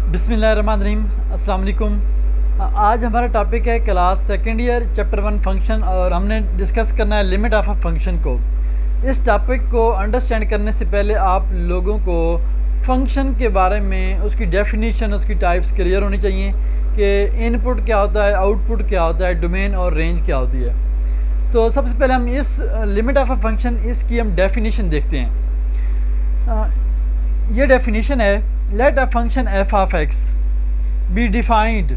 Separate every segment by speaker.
Speaker 1: बिस्मिल्लाहिर्रहमानिर्रहीम, अस्सलाम वालेकुम। आज हमारा टॉपिक है class second year chapter 1 function, और हमने डिस्कस करना है लिमिट ऑफ अ फंक्शन को। इस टॉपिक को अंडरस्टैंड करने से पहले आप लोगों को फंक्शन के बारे में, उसकी डेफिनेशन, उसकी टाइप्स क्लियर होनी चाहिए कि इनपुट क्या होता है, आउटपुट क्या होता है, डोमेन और रेंज क्या होती है। तो सबसे पहले हम इस लिमिट ऑफ अ फंक्शन, इसकी हम डेफिनेशन देखते हैं। ये डेफिनेशन है, let a function f of x be defined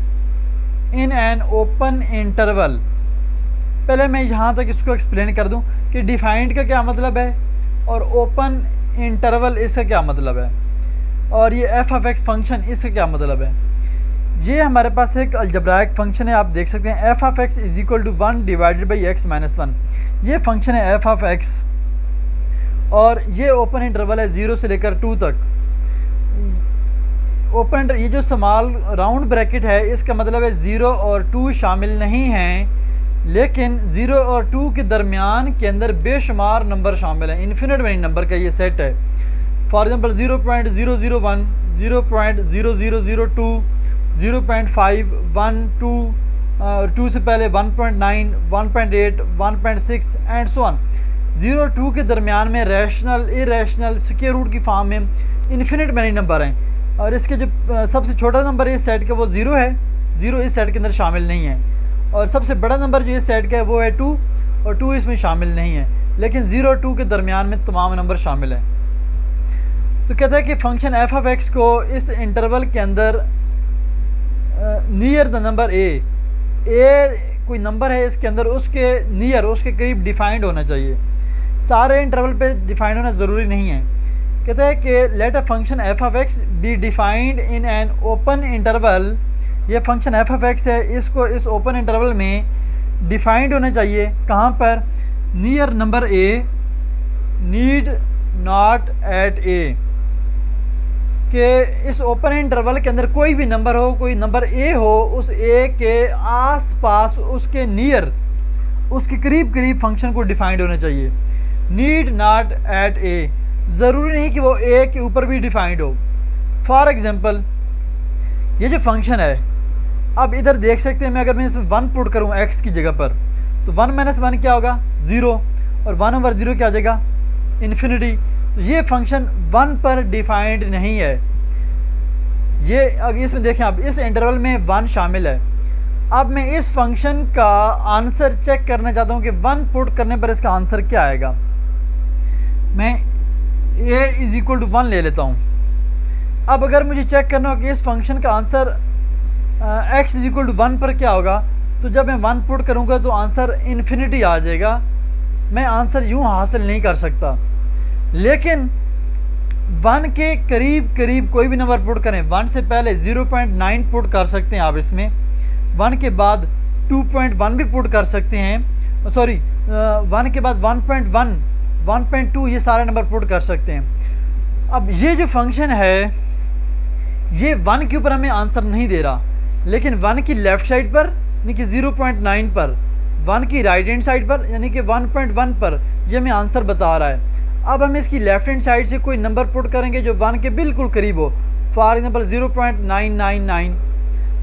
Speaker 1: in an open interval। पहले मैं यहाँ तक इसको एक्सप्लेन कर दूँ कि डिफाइंड का क्या मतलब है और ओपन इंटरवल इसका क्या मतलब है, और ये f of x फंक्शन इसका क्या मतलब है। ये हमारे पास एक अलजब्राइक फंक्शन है, आप देख सकते हैं f of x is equal to 1 divided by x minus 1। ये फंक्शन है f of x, और ये ओपन इंटरवल है 0 से लेकर 2 तक। ओपन, ये जो स्मॉल राउंड ब्रैकेट है इसका मतलब है 0 और 2 शामिल नहीं हैं, लेकिन 0 और 2 के दरमियान के अंदर बेशुमार नंबर शामिल हैं। इन्फिनिट मैनी नंबर का ये सेट है। फॉर एग्जांपल 0.001, 0.0002, 0.5, 1, 2, 2 से पहले 1.9, 1.8, 1.6 एंड सो ऑन। 0 और 2 के दरमियान में रैशनल, इरेशनल, स्क्वायर रूट की फॉर्म में इन्फिनिट मैनी नंबर हैं, और इसके जो सबसे छोटा नंबर है इस सेट का वो 0 है। 0 इस सेट के अंदर शामिल नहीं है, और सबसे बड़ा नंबर जो इस सेट का है वो है 2, और 2 इसमें शामिल नहीं है, लेकिन 0 और 2 के दरमियान में तमाम नंबर शामिल हैं। तो कहता है कि फंक्शन f of x को इस इंटरवल के अंदर नियर द नंबर a कोई नंबर है इसके अंदर, उसके नियर, उसके करीब डिफाइंड होना चाहिए। सारे इंटरवल पे डिफाइंड होना ज़रूरी नहीं है। कहता है कि let a function f of x be defined in an open interval. ये फंक्शन f of x है, इसको इस ओपन इंटरवल में डिफाइंड होना चाहिए। कहाँ पर? Near number a, need not at a। कि इस ओपन इंटरवल के अंदर कोई भी नंबर हो, कोई नंबर a हो, उस a के आस पास, उसके नियर, उसके करीब करीब फंक्शन को डिफाइंड होना चाहिए। नीड नॉट एट a, ज़रूरी नहीं कि वो a के ऊपर भी डिफाइंड हो। फॉर एग्ज़ाम्पल ये जो फंक्शन है, अब इधर देख सकते हैं, मैं अगर मैं इसमें 1 पुट करूँ x की जगह पर, तो 1 माइनस 1 क्या होगा? 0, और 1 ओवर 0 क्या आ जाएगा? इन्फिनिटी। तो ये फंक्शन 1 पर डिफाइंड नहीं है। ये अब इसमें देखें, अब इस इंटरवल में 1 शामिल है। अब मैं इस फंक्शन का आंसर चेक करना चाहता हूँ कि 1 पुट करने पर इसका आंसर क्या आएगा। मैं a इज़ इक्वल टू 1 ले लेता हूँ। अब अगर मुझे चेक करना हो कि इस फंक्शन का answer x is equal to 1 पर क्या होगा, तो जब मैं 1 पुट करूँगा तो आंसर इन्फिनिटी आ जाएगा। मैं आंसर यूँ हासिल नहीं कर सकता, लेकिन 1 के करीब करीब कोई भी नंबर पुट करें। 1 से पहले 0.9 पुट कर सकते हैं आप इसमें, 1 के बाद 2.1 भी पुट कर सकते हैं, सॉरी 1 के बाद 1.1, 1.2, ये सारे नंबर पुट कर सकते हैं। अब ये जो फंक्शन है ये 1 के ऊपर हमें आंसर नहीं दे रहा, लेकिन 1 की लेफ़्ट साइड पर यानी कि 0.9 पर, 1 की राइट हैंड साइड पर यानी कि 1.1 पर ये हमें आंसर बता रहा है। अब हम इसकी लेफ़्ट हैंड साइड से कोई नंबर पुट करेंगे जो 1 के बिल्कुल करीब हो। For example 0.999।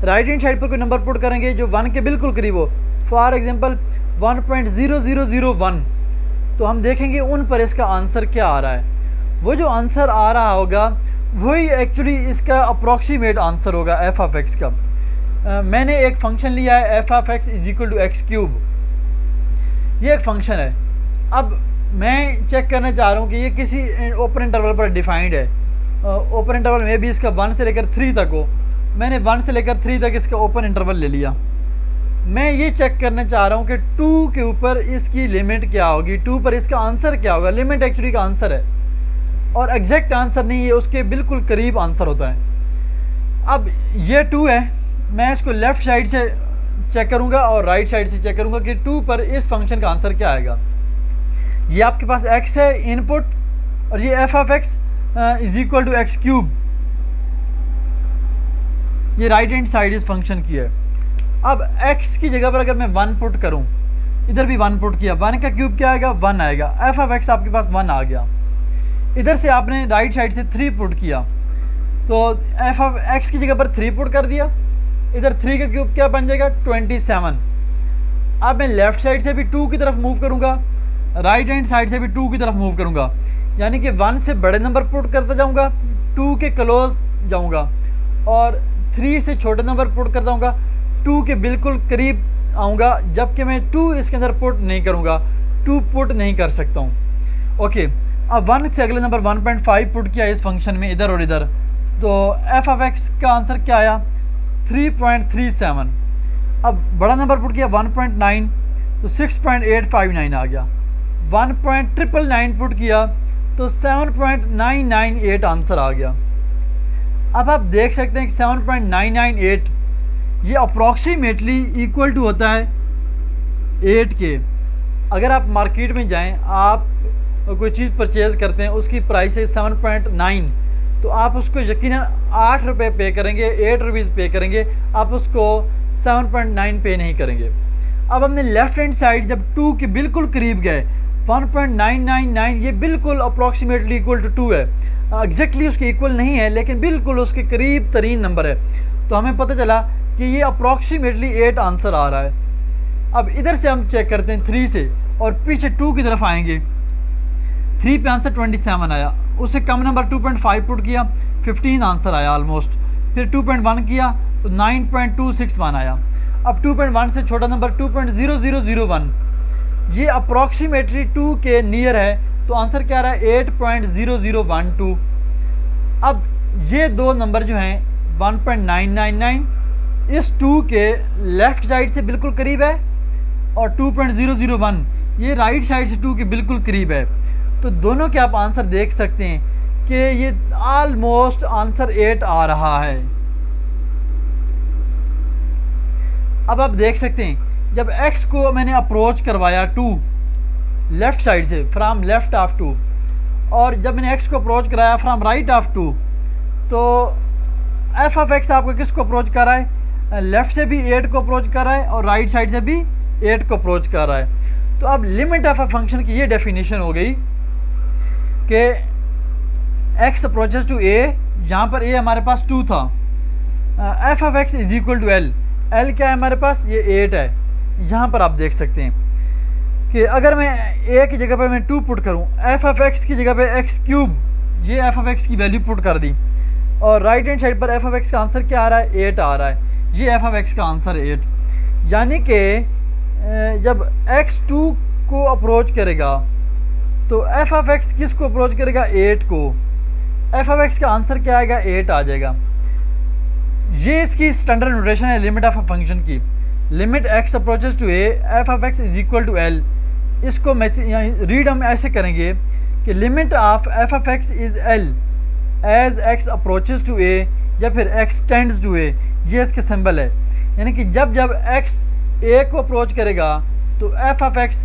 Speaker 1: Right hand side पर कोई नंबर पुट करेंगे जो 1 के बिल्कुल करीब हो। For example 1.0001। तो हम देखेंगे उन पर इसका आंसर क्या आ रहा है। वो जो आंसर आ रहा होगा वही एक्चुअली इसका अप्रॉक्सीमेट आंसर होगा f of x का। मैंने एक फंक्शन लिया है f of x is equal to X cube. ये एक फंक्शन है। अब मैं चेक करना चाह रहा हूँ कि ये किसी ओपन इंटरवल पर डिफाइंड है। ओपन इंटरवल में भी इसका 1 से लेकर 3 तक हो। मैंने 1 से लेकर 3 तक इसका ओपन इंटरवल ले लिया। मैं ये चेक करना चाह रहा हूँ कि 2 के ऊपर इसकी लिमिट क्या होगी, 2 पर इसका आंसर क्या होगा। लिमिट एक्चुअली का आंसर है और एग्जैक्ट आंसर नहीं है, उसके बिल्कुल करीब आंसर होता है। अब ये 2 है, मैं इसको लेफ़्ट साइड से चेक करूँगा और राइट साइड से चेक करूँगा कि 2 पर इस फंक्शन का आंसर क्या आएगा। ये आपके पास x है इनपुट, और ये f of x is equal to X cube. ये राइट हैंड साइड इस फंक्शन की है। अब x की जगह पर अगर मैं 1 पुट करूं, इधर भी 1 पुट किया, 1 का क्यूब क्या आएगा? 1 आएगा। f of x आपके पास 1 आ गया। इधर से आपने राइट साइड से 3 पुट किया, तो एफ ऑफ एक्स की जगह पर 3 पुट कर दिया, इधर 3 का क्यूब क्या बन जाएगा 27। अब मैं लेफ्ट साइड से भी 2 की तरफ मूव करूँगा, राइट हैंड साइड से भी 2 की तरफ मूव करूँगा, यानी कि 1 से बड़े नंबर पुट करता जाऊँगा, 2 के क्लोज जाऊँगा, और 3 से छोटे नंबर पुट करता जाऊँगा, 2 के बिल्कुल करीब आऊँगा, जबकि मैं 2 इसके अंदर पुट नहीं करूँगा, 2 पुट नहीं कर सकता हूँ। ओके, अब 1 से अगले नंबर 1.5 पुट किया इस फंक्शन में इधर और इधर, तो एफ ऑफ एक्स का आंसर क्या आया 3.37। अब बड़ा नंबर पुट किया 1.9 तो 6.859 आ गया, 1.999 पुट किया तो 7.998 आंसर आ गया। अब आप देख सकते हैं कि 7.998 ये अप्रॉक्सीमेटली इक्वल टू होता है 8 के। अगर आप मार्केट में जाएं, आप कोई चीज़ परचेज़ करते हैं, उसकी प्राइस है 7.9, तो आप उसको यकीनन 8 रुपये पे करेंगे, 8 रुपीज़ पे करेंगे, आप उसको 7.9 पे नहीं करेंगे। अब हमने लेफ्ट हैंड साइड जब 2 के बिल्कुल करीब गए, 1.999 ये बिल्कुल अप्रॉक्सीमेटली इक्वल टू 2 है, एग्जैक्टली उसके इक्वल नहीं है लेकिन बिल्कुल उसके करीब तरीन नंबर है, तो हमें पता चला कि ये अप्रॉक्सीमेटली 8 आंसर आ रहा है। अब इधर से हम चेक करते हैं 3 से, और पीछे 2 की तरफ आएंगे, 3 पे आंसर 27 आया, उससे कम नंबर 2.5 पुट किया 15 आंसर आया ऑलमोस्ट, फिर 2.1 किया तो 9.261 आया। अब 2.1 से छोटा नंबर 2.0001, ये अप्रॉक्सीमेटली 2 के नियर है, तो आंसर क्या रहा है 8.0012। अब ये दो नंबर जो हैं 1.999 इस 2 के लेफ़्ट साइड से बिल्कुल करीब है, और 2.001 ये राइट साइड से 2 के बिल्कुल करीब है, तो दोनों के आप आंसर देख सकते हैं कि ये ऑलमोस्ट आंसर 8 आ रहा है। अब आप देख सकते हैं जब x को मैंने अप्रोच करवाया 2 लेफ़्ट साइड से फ्राम लेफ़्ट ऑफ 2, और जब मैंने x को अप्रोच कराया फ्राम राइट ऑफ 2, तो एफ ऑफ एक्स आपको किसको अप्रोच कर रहा है, लेफ़्ट से भी 8 को अप्रोच कर रहा है और राइट साइड से भी 8 को अप्रोच कर रहा है। तो अब लिमिट ऑफ अ फंक्शन की ये डेफिनेशन हो गई कि x अप्रोचेस टू a, जहाँ पर a हमारे पास 2 था, F of X is equal to L, L क्या है हमारे पास ये 8 है। यहाँ पर आप देख सकते हैं कि अगर मैं a की जगह पे मैं 2 पुट करूँ, एफ ऑफ एक्स की जगह पे x क्यूब, ये एफ ऑफ एक्स की वैल्यू पुट कर दी, और राइट हैंड साइड पर एफ ऑफ एक्स का आंसर क्या आ रहा है 8 आ रहा है, ये एफ ऑफ एक्स का आंसर 8। यानी कि जब x 2 को अप्रोच करेगा तो एफ ऑफ एक्स किसको अप्रोच करेगा 8 को, एफ ऑफ एक्स का आंसर क्या आएगा 8 आ जाएगा। ये इसकी स्टैंडर्ड नोटेशन है लिमिट ऑफ अ फंक्शन की, limit x approaches to a F of X is equal to l। इसको रीड हम ऐसे करेंगे कि limit of F of X is l as x approaches to a, या फिर x tends to a, ये इसके सिंबल है। यानी कि जब जब x a को अप्रोच करेगा तो एफ ऑफ एक्स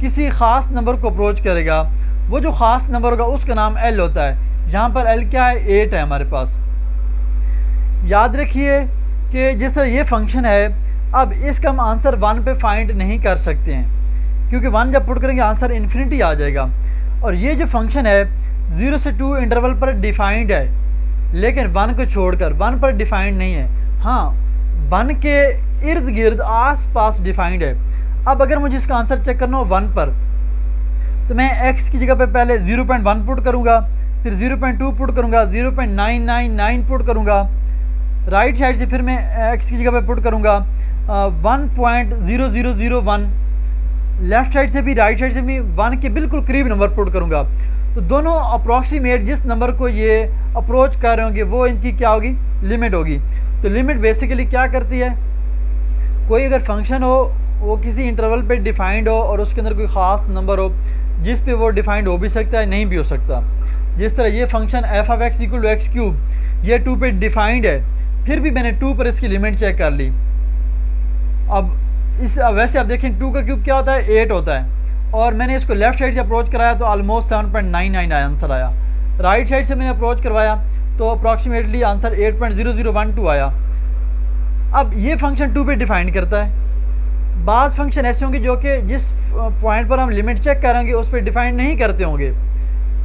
Speaker 1: किसी ख़ास नंबर को अप्रोच करेगा, वो जो ख़ास नंबर होगा उसका नाम l होता है। यहाँ पर l क्या है 8 है हमारे पास। याद रखिए कि जिस तरह ये फंक्शन है, अब इसका हम आंसर 1 पे फाइंड नहीं कर सकते हैं, क्योंकि 1 जब पुट करेंगे आंसर इन्फिनिटी आ जाएगा। और ये जो फंक्शन है 0 से 2 इंटरवल पर डिफाइंड है, लेकिन 1 को छोड़कर 1 पर डिफाइंड नहीं है। हाँ, 1 के इर्द गिर्द आस पास डिफाइंड है। अब अगर मुझे इसका आंसर चेक करना हो 1 पर, तो मैं x की जगह पे पहले 0.1 पुट करूँगा, फिर 0.2 पुट करूँगा, 0.999 पुट करूँगा, राइट साइड से फिर मैं x की जगह पे पुट करूँगा 1.0001, लेफ़्ट साइड से भी राइट साइड से भी 1 के बिल्कुल करीब नंबर पुट करूँगा। तो दोनों अप्रॉक्सीमेट जिस नंबर को ये अप्रोच कर रहे होंगे वो इनकी क्या होगी, लिमिट होगी। तो लिमिट बेसिकली क्या करती है, कोई अगर फंक्शन हो वो किसी इंटरवल पे डिफाइंड हो और उसके अंदर कोई ख़ास नंबर हो जिस पे वो डिफाइंड हो भी सकता है, नहीं भी हो सकता। जिस तरह ये function F of X equal to X cube, ये 2 पे डिफाइंड है, फिर भी मैंने 2 पर इसकी लिमिट चेक कर ली। अब इस वैसे आप देखें 2 का क्यूब क्या होता है 8 होता है, और मैंने इसको लेफ़्ट साइड से अप्रोच कराया तो ऑलमोस्ट 7.99 आंसर आया। राइट साइड से मैंने अप्रोच करवाया तो अप्रॉक्सीमेटली आंसर 8.0012 आया। अब ये फंक्शन 2 पे डिफाइन करता है। बाज़ फंक्शन ऐसे होंगे जो कि जिस पॉइंट पर हम लिमिट चेक करेंगे उस पर डिफाइन नहीं करते होंगे,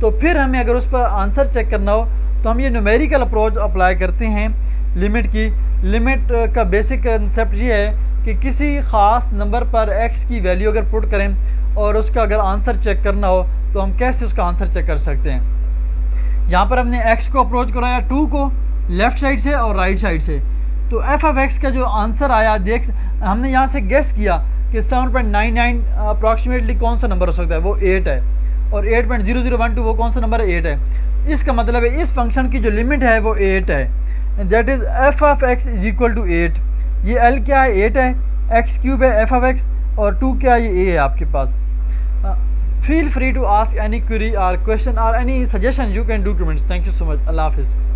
Speaker 1: तो फिर हमें अगर उस पर आंसर चेक करना हो तो हम ये न्यूमेरिकल अप्रोच अप्लाई करते हैं लिमिट की। लिमिट का बेसिक कंसेप्ट ये है कि किसी ख़ास नंबर पर x की वैल्यू अगर पुट करें और उसका अगर आंसर चेक करना हो तो हम कैसे उसका आंसर चेक कर सकते हैं। यहाँ पर हमने x को अप्रोच कराया 2 को लेफ़्ट साइड से और राइट साइड से, तो f(x) का जो आंसर आया देख हमने यहाँ से गेस किया कि 7.99 अप्रॉक्सीमेटली कौन सा नंबर हो सकता है, वो 8 है, और 8.0012 वो कौन सा नंबर है, 8 है। इसका मतलब है इस फंक्शन की जो लिमिट है वो 8 है, that is f(x) is equal to 8। ये l क्या है, 8 है, x³ है f(x) और 2 क्या है, ये a है आपके पास। Feel free to ask any query और क्वेश्चन और any suggestion you can do comments. Thank you so much. अल्लाह हाफिज़।